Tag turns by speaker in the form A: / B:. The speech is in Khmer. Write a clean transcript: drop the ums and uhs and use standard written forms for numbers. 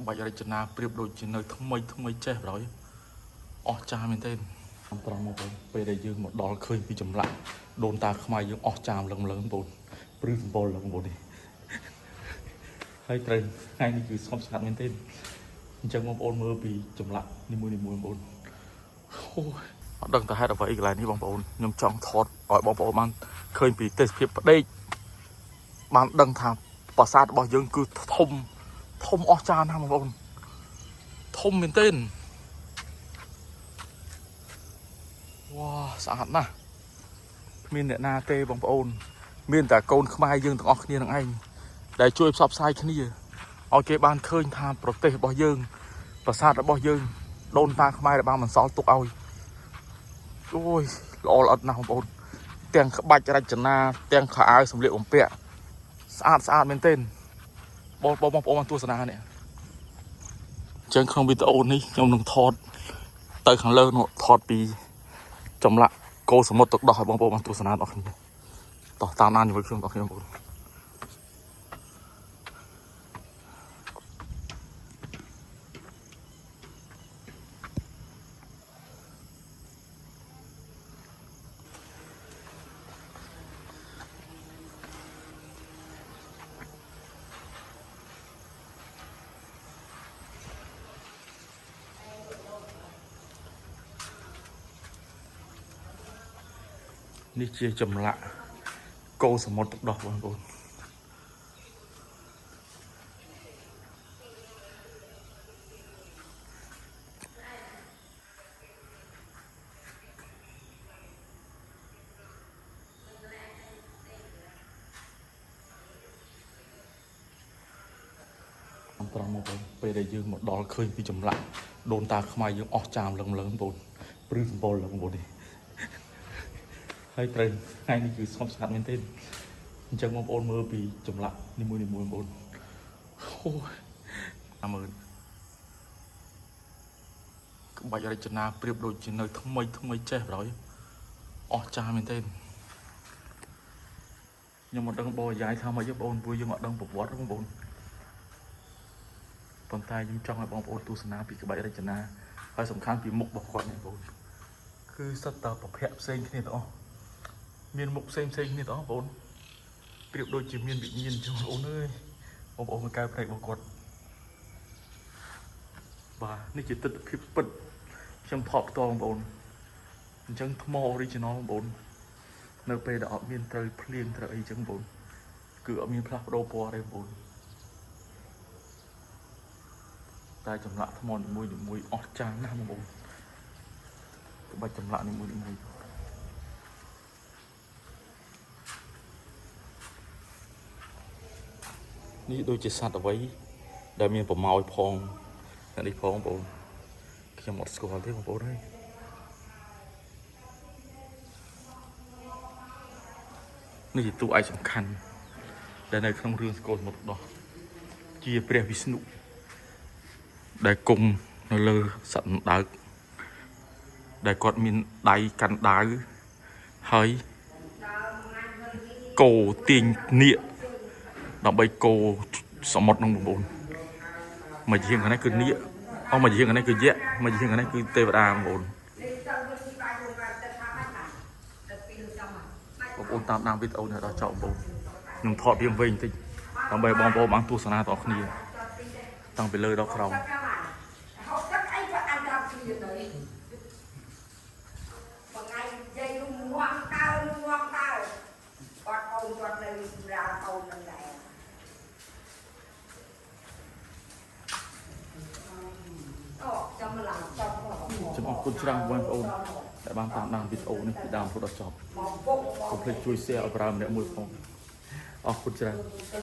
A: បាច់រចនាប្រៀបដូចជានៅថ្មីចេះប្រយអស់ចាមែនទេត្រង់មកបងពេលដែលយើងមកដល់ឃើញពីចម្លាក់ដូនតាខ្មែរយើងអស់ចាម្លឹងបងព្រឺសម្បល់ឡើងបងនេះហើយត្រូវថ្ងៃនេះគឺស្ងប់ស្ងាត់មែនទេអញ្ចឹងបងប្អូនមើលពីចម្លាក់នីមួយបងប្អូនអូយអត់ដឹងតែហេតុអ្វីកន្លែងនេះបងប្អូនខ្ញុំចង់ថតឲ្យបងប្អូនបានឃើញពីទេសភាពផ្ដេកបានដឹងថាប្រាសាទរបស់យើងគឺធំអស្ចារ្យណាស់បងប្អូនធំមែនទេវ៉ាស្អាតណាស់គ្មានអ្នកណាទេបងប្អូនមានតែកូនខ្មែរយើងទាំងអស់គ្នានឹងឯងដែលជួយផ្សព្វផ្សាយគ្នាឲ្យគេបានឃើញថាប្រទេសរបស់យើងប្រាសាទរបស់យើងដូនតាខ្មែរដែលបានបន្សល់ទុកឲ្យអូយល្អល្អិតណាស់បងប្អូនទាំងក្បាច់រចនាទាំងខោអាវសម្លៀកបំពាក់ស្អាតមែនទេបងប្អូនបានទស្សនានេះអញ្ចឹងក្នុងវីដេអូនេះខ្ញុំនឹងថតទៅខាងលើនោះថតពីចម្លាក់គោសមុទ្រទឹកដោះឲ្យបងប្អូនបានទស្សនាដល់គ្នាតោះតាមដានជាមួយខ្ញុំបងប្អូននេះជាចម្លាក់គោសមុទ្រទឹកដោះបងប្អូនត្រង់មកបងពេលដែលយើងមកដល់ឃើញពីចម្លាក់ដូនតាខ្មែរយើងអស់ចាម្លឹងបងប្អូនព្រឺសម្បល់ឡើងបងប្អូននេះហើយត្រូវថ្ងៃនេះគឺស្ងប់ស្ងាត់មែនទេអញ្ចឹងបងប្អូនមើលពីចម្លាក់នីមួយបងប្អូនអូយអាមើលក្បាច់រចនាប្រៀបដូចជានៅថ្មីចេះប្រយអស់ចាមែនទេខ្ញុំអត់ដឹងបរិយាយថាម៉េចបងប្អូនព្រោះយើងអត់ដឹងប្រវត្តិបងប្អូនប៉ុន្តែខ្ញុំចង់ឲ្យបងប្អូនទស្សនាពីក្បាច់រចនាហើយសំខាន់ពីមុខរបស់គាត់នេះបងប្អូនគឺសិតតប្រភពផ្សេងគ្នាទាំងអស់មានមុខផ្សេងគ្នាទាំងអស់បងប្អូនប្រៀបដូចជាមានវិញ្ញាណចឹងបងប្អូនអើយបងប្អូនមកកែប្រែករបស់គាត់បាទនេះជាទិដ្ឋភាពពិតខ្ញុំថតផ្ទាល់បងប្អូនអញ្ចឹងថ្ម original បងប្អូននៅពេលដែលអត់មានត្រូវភ្លៀងត្រូវអីចឹងបងប្អូនគឺអត់មានផ្លាស់ប្ដូរពណ៌ទេបងប្អូនតែចម្លាក់ថ្មនីមួយអស់ចាស់ណាស់បងប្អូនក្បាច់ចម្លាក់នីមួយនេះដូចជាសត្វអ្វីដែលមានប្រមោយផងនេះផងបងប្អូនខ្ញុំអត់ស្គាល់ទេបងប្អូនហើយនេះជាតួឯកសំខាន់ដែលនៅក្នុងរឿងស្គរសមុទ្រដោះជាព្រះវិស្ណុដែលគង់នៅលើសត្វអណ្ដើកដែលគាត់មានដៃកាន់ដាវហើយគោទាញនាគដើម្បីគោសមុទ្រនឹងបងប្អូនមកជាងខាងនេះគឺនាគមកជាងខាងនេះគឺយក្សមកជាងខាងនេះគឺទេវតាបងប្អូនតាមដានវីដេអូនេះដល់ចប់បងប្អូនខ្ញុំថតវាវិញបន្តិចដើម្បីបងប្អូនបានទស្សនាដល់គ្នាតាំងពីលើដល់ក្រោមខ្ញុំអរគុណច្រើនបងប្អូនដែលបានតាមដានវីដេអូនេះពីដើមរហូតដល់ចប់កុំភ្លេចជួយ share ឲ្យប្រើម្នាក់មួយផងអរគុណច្រើន